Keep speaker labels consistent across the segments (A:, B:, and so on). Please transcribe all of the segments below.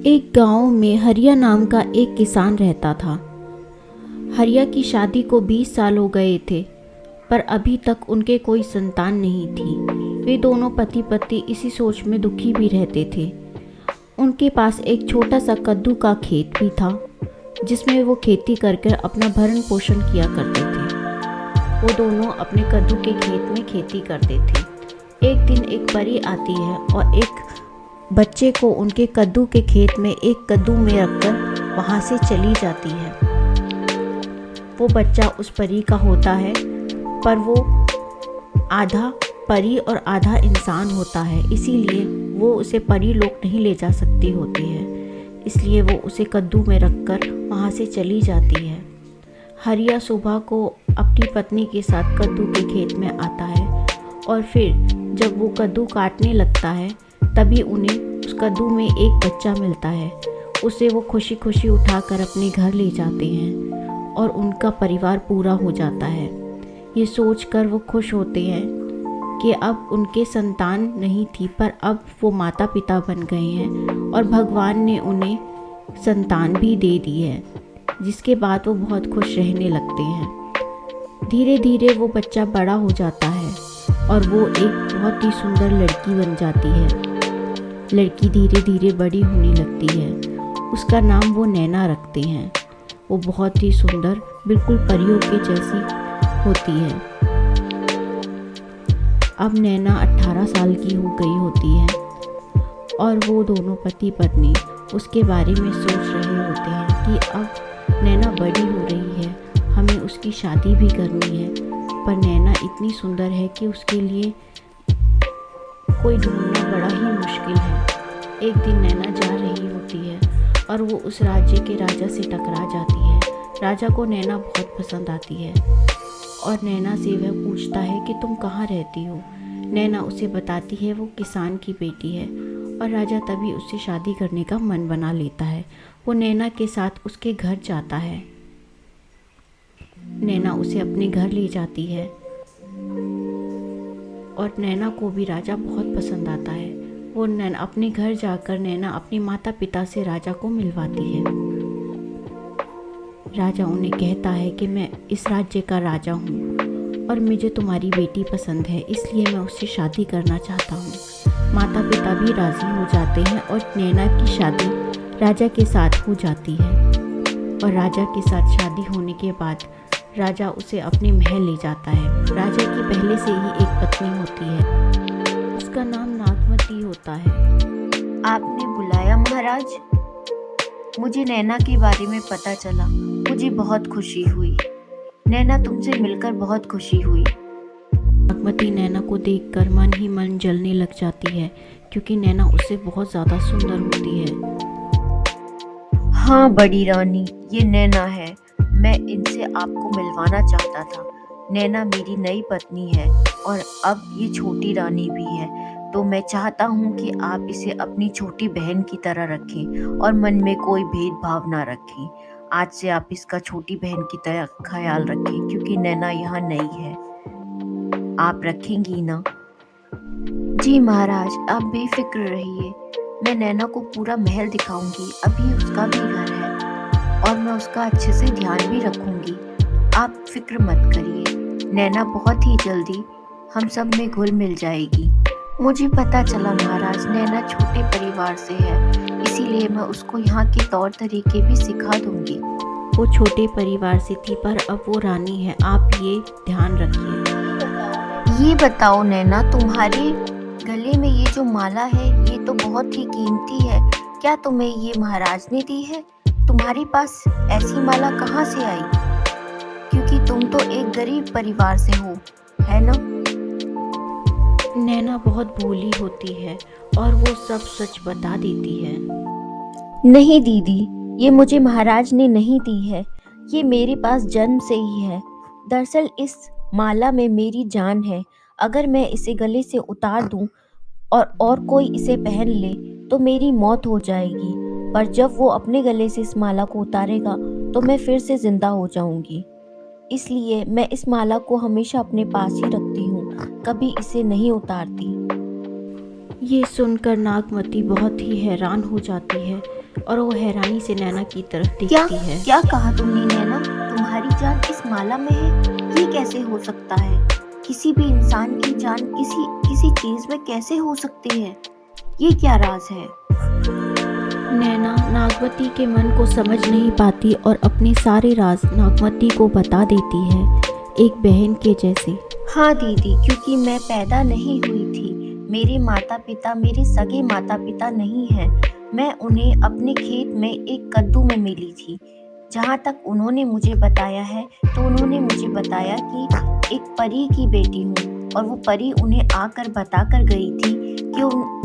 A: एक गांव में हरिया नाम का एक किसान रहता था। हरिया की शादी को 20 साल हो गए थे, पर अभी तक उनके कोई संतान नहीं थी। वे दोनों पति पत्नी इसी सोच में दुखी भी रहते थे। उनके पास एक छोटा सा कद्दू का खेत भी था, जिसमें वो खेती कर कर अपना भरण पोषण किया करते थे। वो दोनों अपने कद्दू के खेत में खेती करते थे। एक दिन एक परी आती है और एक बच्चे को उनके कद्दू के खेत में एक कद्दू में रखकर वहाँ से चली जाती है। वो बच्चा उस परी का होता है, पर वो आधा परी और आधा इंसान होता है, इसीलिए वो उसे परी लोग नहीं ले जा सकती होती है। इसलिए वो उसे कद्दू में रखकर वहाँ से चली जाती है। हरिया सुबह को अपनी पत्नी के साथ कद्दू के खेत में आता है और फिर जब वो कद्दू काटने लगता है, तभी उन्हें उस कद्दू में एक बच्चा मिलता है। उसे वो खुशी खुशी उठाकर अपने घर ले जाते हैं और उनका परिवार पूरा हो जाता है। ये सोचकर वो खुश होते हैं कि अब उनके संतान नहीं थी, पर अब वो माता पिता बन गए हैं और भगवान ने उन्हें संतान भी दे दी है, जिसके बाद वो बहुत खुश रहने लगते हैं। धीरे धीरे वो बच्चा बड़ा हो जाता है और वो एक बहुत ही सुंदर लड़की बन जाती है। लड़की धीरे धीरे बड़ी होने लगती है। उसका नाम वो नैना रखते हैं। वो बहुत ही सुंदर, बिल्कुल परियों के जैसी होती है। अब नैना 18 साल की हो गई होती है और वो दोनों पति पत्नी उसके बारे में सोच रहे होते हैं कि अब नैना बड़ी हो रही है, हमें उसकी शादी भी करनी है। पर नैना इतनी सुंदर है कि उसके लिए कोई ढूंढना बड़ा ही मुश्किल है। एक दिन नैना जा रही होती है और वो उस राज्य के राजा से टकरा जाती है। राजा को नैना बहुत पसंद आती है और नैना से वह पूछता है कि तुम कहाँ रहती हो। नैना उसे बताती है वो किसान की बेटी है और राजा तभी उससे शादी करने का मन बना लेता है। वो नैना के साथ उसके घर जाता है। नैना उसे अपने घर ले जाती है और नैना को भी राजा बहुत पसंद आता है। वो नैना अपने घर जाकर नैना अपने माता पिता से राजा को मिलवाती है। राजा उन्हें कहता है कि मैं इस राज्य का राजा हूँ और मुझे तुम्हारी बेटी पसंद है, इसलिए मैं उससे शादी करना चाहता हूँ। माता पिता भी राज़ी हो जाते हैं और नैना की शादी राजा के साथ हो जाती है। और राजा के साथ शादी होने के बाद राजा उसे अपने महल ले जाता है। राजा की पहले से ही एक पत्नी होती है, उसका नाम नागमती होता है।
B: आपने बुलाया महाराज? मुझे नैना के बारे में पता चला, मुझे बहुत खुशी हुई। नैना तुमसे मिलकर बहुत खुशी हुई।
A: नागमती नैना को देखकर मन ही मन जलने लग जाती है, क्योंकि नैना उससे बहुत ज़्यादा सुंदर होती है।
B: हाँ बड़ी रानी, ये नैना है। मैं इनसे आपको मिलवाना चाहता था। नैना मेरी नई पत्नी है और अब ये छोटी रानी भी है, तो मैं चाहता हूँ कि आप इसे अपनी छोटी बहन की तरह रखें और मन में कोई भेदभाव ना रखें। आज से आप इसका छोटी बहन की तरह ख्याल रखें, क्योंकि नैना यहाँ नई है। आप रखेंगी ना? जी महाराज, आप बेफिक्र रहिए। मैं नैना को पूरा महल दिखाऊंगी। अभी उसका भी घर है और मैं उसका अच्छे से ध्यान भी रखूंगी। आप फिक्र मत करिए। नैना बहुत ही जल्दी हम सब में घुल मिल जाएगी। मुझे पता चला महाराज, नैना छोटे परिवार से है, इसीलिए मैं उसको यहाँ के तौर तरीके भी सिखा दूंगी।
A: वो छोटे परिवार से थी, पर अब वो रानी है, आप ये ध्यान रखिए।
B: ये बताओ नैना, तुम्हारे गले में ये जो माला है, ये तो बहुत ही कीमती है। क्या तुम्हें ये महाराज ने दी है? तुम्हारे पास ऐसी माला कहाँ से आई? क्योंकि तुम तो एक गरीब परिवार से हो, है ना?
A: नैना बहुत भोली होती है और वो सब सच बता देती है।
B: नहीं दीदी, ये मुझे महाराज ने नहीं दी है। ये मेरे पास जन्म से ही है। दरअसल इस माला में मेरी जान है। अगर मैं इसे गले से उतार दूं और कोई इसे पहन ले तो मेरी मौत हो जाएगी। पर जब वो अपने गले से इस माला को उतारेगा तो मैं फिर से जिंदा हो जाऊंगी। इसलिए मैं इस माला को हमेशा अपने पास ही रखती हूँ, कभी इसे नहीं उतारती।
A: ये सुनकर नागमती बहुत ही हैरान हो जाती है और वो हैरानी से नैना की तरफ
B: क्या
A: देखती है।
B: क्या कहा तुमने नैना? तुम्हारी जान इस माला में है? ये कैसे हो सकता है? किसी भी इंसान की जान किसी किसी चीज में कैसे हो सकती है? ये क्या राज है?
A: नैना नागमती के मन को समझ नहीं पाती और अपने सारे राज नागमती को बता देती है, एक बहन के जैसे।
B: हाँ दीदी, क्योंकि मैं पैदा नहीं हुई थी। मेरे माता पिता मेरे सगे माता पिता नहीं हैं। मैं उन्हें अपने खेत में एक कद्दू में मिली थी। जहाँ तक उन्होंने मुझे बताया है, तो उन्होंने मुझे बताया कि एक परी की बेटी हूँ, और वो परी उन्हें आकर बता कर गई थी कि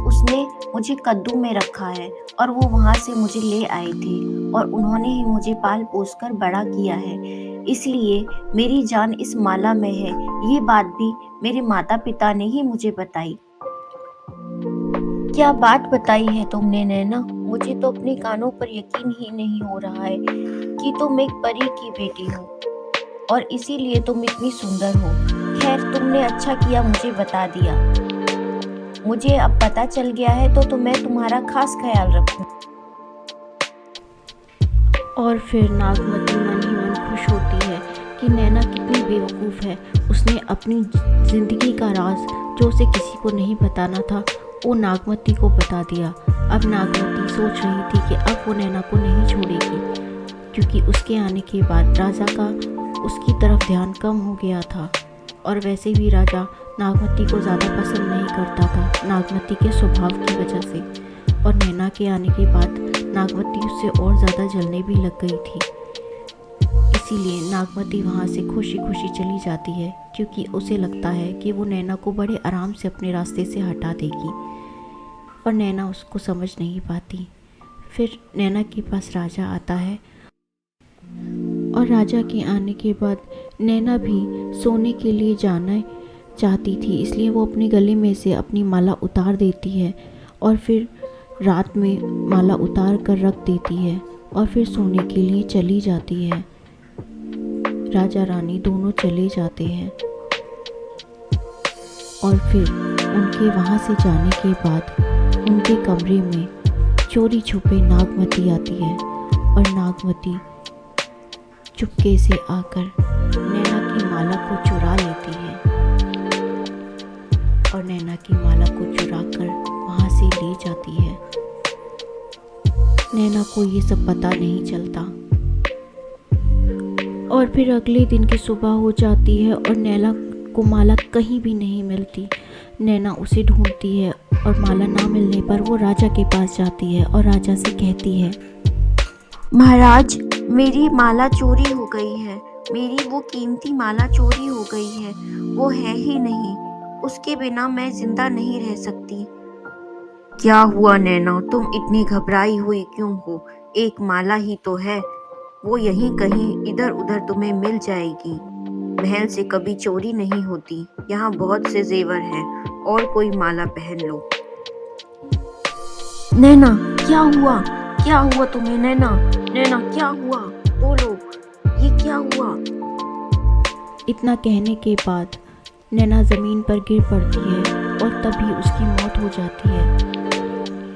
B: उसने मुझे कद्दू में रखा है, और वो वहाँ से मुझे ले आए थे, और उन्होंने ही मुझे पाल पोस कर बड़ा किया है। इसलिए मेरी जान इस माला में है। ये बात भी मेरे माता पिता ने ही मुझे बताई। क्या बात बताई है तुमने नैना? मुझे तो अपने कानों पर यकीन ही नहीं हो रहा है कि तुम एक परी की बेटी हो, और इसीलिए तुम इतनी सुंदर हो। खैर, तुमने अच्छा किया मुझे बता दिया। मुझे अब पता चल गया है तो मैं तुम्हारा खास ख्याल रखूं।
A: और फिर नागमती मन ही मन खुश होती है कि नैना कितनी बेवकूफ़ है। उसने अपनी ज़िंदगी का राज जो उसे किसी को नहीं बताना था, वो नागमती को बता दिया। अब नागमती सोच रही थी कि अब वो नैना को नहीं छोड़ेगी, क्योंकि उसके आने के बाद राजा का उसकी तरफ ध्यान कम हो गया था, और वैसे भी राजा नागमती को ज़्यादा पसंद नहीं करता था, नागमती के स्वभाव की वजह से। और नैना के आने के बाद नागमती उससे और ज़्यादा जलने भी लग गई थी। इसीलिए नागमती वहाँ से खुशी खुशी चली जाती है, क्योंकि उसे लगता है कि वो नैना को बड़े आराम से अपने रास्ते से हटा देगी, और नैना उसको समझ नहीं पाती। फिर नैना के पास राजा आता है, और राजा के आने के बाद नैना भी सोने के लिए जाना चाहती थी, इसलिए वो अपने गले में से अपनी माला उतार देती है, और फिर रात में माला उतार कर रख देती है, और फिर सोने के लिए चली जाती है। राजा रानी दोनों चले जाते हैं, और फिर उनके वहाँ से जाने के बाद उनके कमरे में चोरी छुपे नागमती आती है, और नागमती चुपके से आकर नैना की माला को चुरा लेती है, और नैना की माला को चुरा कर वहाँ से ले जाती है। नैना को ये सब पता नहीं चलता। और फिर अगले दिन की सुबह हो जाती है, और नैना को माला कहीं भी नहीं मिलती। नैना उसे ढूंढती है, और माला ना मिलने पर वो राजा के पास जाती है, और राजा से कहती है,
B: महाराज, मेरी माला चोरी हो गई है। मेरी वो कीमती माला चोरी हो गई है। वो है ही नहीं। उसके बिना मैं जिंदा नहीं रह सकती। क्या हुआ नैना, तुम इतनी घबराई हुई क्यों हो? एक माला ही तो है, वो यहीं कहीं इधर उधर तुम्हें मिल जाएगी। महल से कभी चोरी नहीं होती। यहाँ बहुत से जेवर हैं, और कोई माला पहन लो। नैना, क्या हुआ? क्या हुआ तुम्हें नैना? नैना, क्या हुआ? बोलो, ये क्या हुआ?
A: इतना कहने के बाद नैना ज़मीन पर गिर पड़ती है, और तभी उसकी मौत हो जाती है।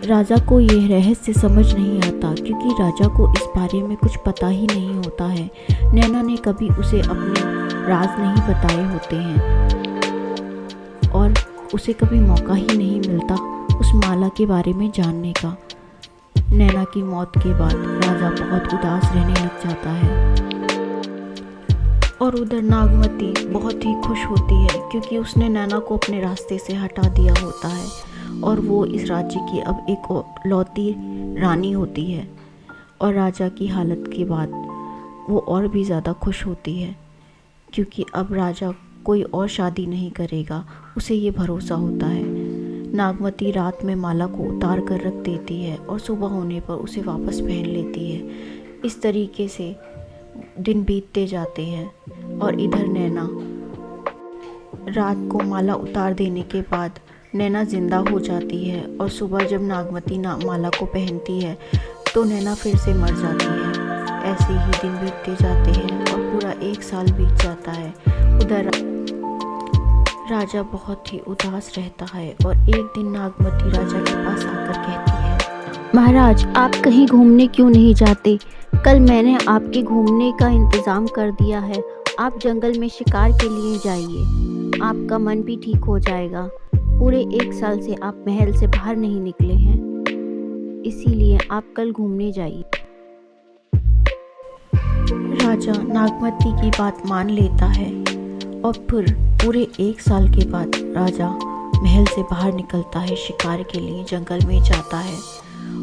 A: राजा को यह रहस्य समझ नहीं आता, क्योंकि राजा को इस बारे में कुछ पता ही नहीं होता है। नैना ने कभी उसे अपने राज नहीं बताए होते हैं, और उसे कभी मौका ही नहीं मिलता उस माला के बारे में जानने का। नैना की मौत के बाद राजा बहुत उदास रहने लग जाता है, और उधर नागमती बहुत ही खुश होती है, क्योंकि उसने नैना को अपने रास्ते से हटा दिया होता है, और वो इस राज्य की अब एक लौती रानी होती है। और राजा की हालत के बाद वो और भी ज़्यादा खुश होती है, क्योंकि अब राजा कोई और शादी नहीं करेगा, उसे ये भरोसा होता है। नागमती रात में माला को उतार कर रख देती है, और सुबह होने पर उसे वापस पहन लेती है। इस तरीके से दिन बीतते जाते हैं, और इधर नैना रात को माला उतार देने के बाद नैना जिंदा हो जाती है, और सुबह जब नागमती माला को पहनती है तो नैना फिर से मर जाती है। ऐसे ही दिन बीतते जाते हैं, और पूरा 1 साल बीत जाता है। उधर राजा बहुत ही उदास रहता है और एक दिन नागमती राजा के पास आकर कहती है, महाराज, आप कहीं घूमने क्यों नहीं जाते? कल मैंने आपके घूमने का इंतज़ाम कर दिया है। आप जंगल में शिकार के लिए जाइए, आपका मन भी ठीक हो जाएगा। पूरे 1 साल से आप महल से बाहर नहीं निकले हैं, इसीलिए आप कल घूमने जाइए। राजा नागमती की बात मान लेता है और फिर पूरे 1 साल के बाद राजा महल से बाहर निकलता है, शिकार के लिए जंगल में जाता है।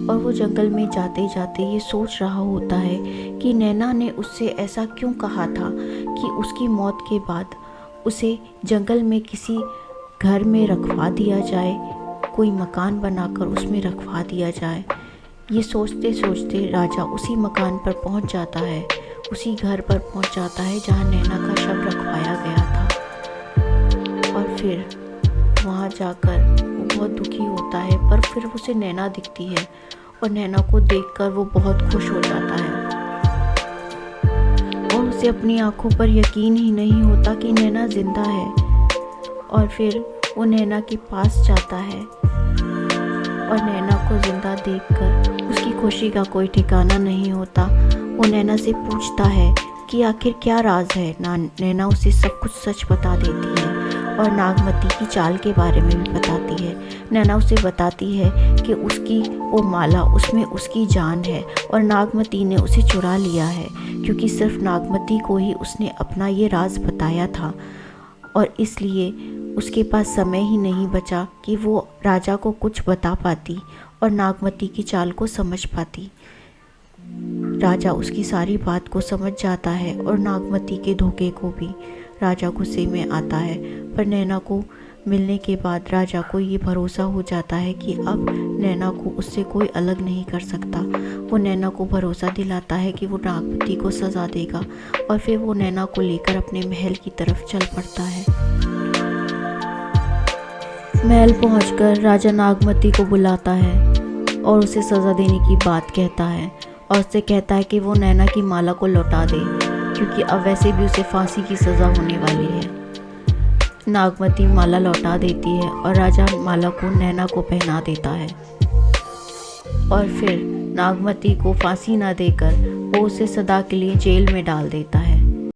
A: और वो जंगल में जाते जाते ये सोच रहा होता है कि नैना ने उससे ऐसा क्यों कहा था कि उसकी मौत के बाद उसे जंगल में किसी घर में रखवा दिया जाए, कोई मकान बनाकर उसमें रखवा दिया जाए। ये सोचते सोचते राजा उसी मकान पर पहुंच जाता है, उसी घर पर पहुंच जाता है जहां नैना का शव रखवाया गया था। और फिर वहां जाकर वो बहुत दुखी होता है, पर फिर उसे नैना दिखती है और नैना को देखकर वो बहुत खुश हो जाता है और उसे अपनी आंखों पर यकीन ही नहीं होता कि नैना जिंदा है। और फिर वो नैना के पास जाता है और नैना को जिंदा देखकर उसकी खुशी का कोई ठिकाना नहीं होता। वो नैना से पूछता है कि आखिर क्या राज है। नैना उसे सब कुछ सच बता देती है और नागमती की चाल के बारे में भी बताती है। नैना उसे बताती है कि उसकी वो माला, उसमें उसकी जान है और नागमती ने उसे चुरा लिया है, क्योंकि सिर्फ नागमती को ही उसने अपना ये राज बताया था और इसलिए उसके पास समय ही नहीं बचा कि वो राजा को कुछ बता पाती और नागमती की चाल को समझ पाती। राजा उसकी सारी बात को समझ जाता है और नागमती के धोखे को भी राजा गुस्से में आता है। पर नैना को मिलने के बाद राजा को ये भरोसा हो जाता है कि अब नैना को उससे कोई अलग नहीं कर सकता। वो नैना को भरोसा दिलाता है कि वो नागमती को सज़ा देगा और फिर वो नैना को लेकर अपने महल की तरफ चल पड़ता है। महल पहुंचकर राजा नागमती को बुलाता है और उसे सज़ा देने की बात कहता है और उससे कहता है कि वो नैना की माला को लौटा दे, क्योंकि अब वैसे भी उसे फांसी की सज़ा होने वाली है। नागमती माला लौटा देती है और राजा माला को नैना को पहना देता है और फिर नागमती को फांसी ना देकर वो उसे सदा के लिए जेल में डाल देता है।